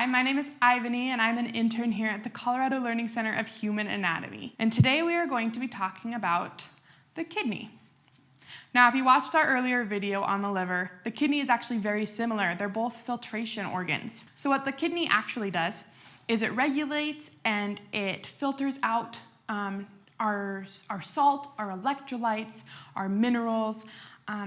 Hi, my name is Ivannie and I'm an intern here at the Colorado Learning Center of Human Anatomy. And today we are going to be talking about the kidney. Now, if you watched our earlier video on the liver, the kidney is actually very similar. They're both filtration organs. So what the kidney actually does is it regulates and it filters out our salt, our electrolytes, our minerals,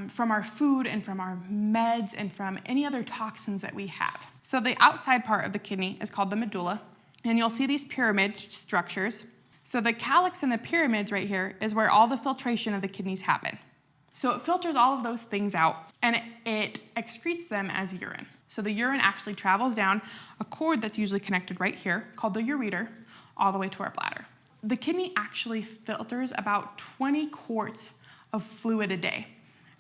from our food and from our meds and from any other toxins that we have. So the outside part of the kidney is called the medulla, and you'll see these pyramid structures. So the calyx and the pyramids right here is where all the filtration of the kidneys happen. So it filters all of those things out and it excretes them as urine. So the urine actually travels down a cord that's usually connected right here called the ureter all the way to our bladder. The kidney actually filters about 20 quarts of fluid a day.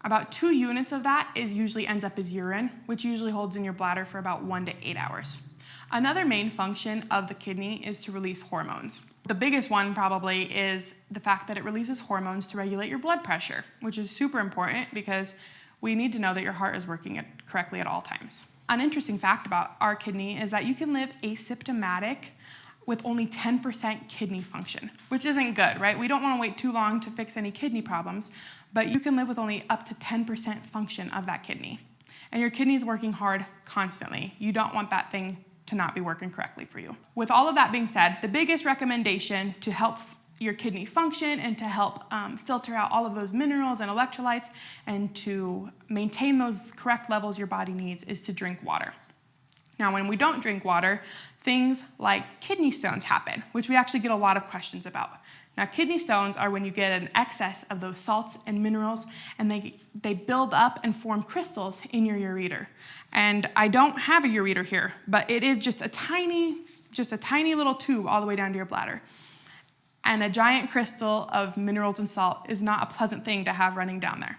About 2 units of that usually ends up as urine, which usually holds in your bladder for about 1 to 8 hours. Another main function of the kidney is to release hormones. The biggest one probably is the fact that it releases hormones to regulate your blood pressure, which is super important because we need to know that your heart is working correctly at all times. An interesting fact about our kidney is that you can live asymptomatic with only 10% kidney function, which isn't good, right? We don't want to wait too long to fix any kidney problems, but you can live with only up to 10% function of that kidney. And your kidney is working hard constantly. You don't want that thing to not be working correctly for you. With all of that being said, the biggest recommendation to help your kidney function and to help filter out all of those minerals and electrolytes and to maintain those correct levels your body needs is to drink water. Now, when we don't drink water, things like kidney stones happen, which we actually get a lot of questions about. Now, kidney stones are when you get an excess of those salts and minerals, and they build up and form crystals in your ureter. And I don't have a ureter here, but it is just a tiny little tube all the way down to your bladder. And a giant crystal of minerals and salt is not a pleasant thing to have running down there.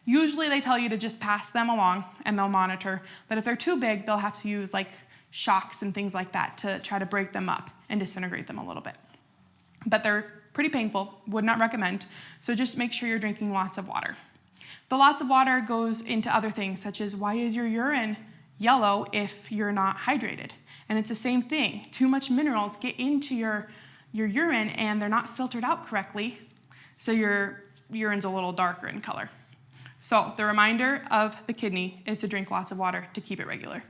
Usually they tell you to just pass them along and they'll monitor, but if they're too big, they'll have to use like shocks and things like that to try to break them up and disintegrate them a little bit. But they're pretty painful, would not recommend, so just make sure you're drinking lots of water. The lots of water goes into other things, such as why is your urine yellow if you're not hydrated? And it's the same thing. Too much minerals get into your urine and they're not filtered out correctly, so your urine's a little darker in color. So the reminder of the kidney is to drink lots of water to keep it regular.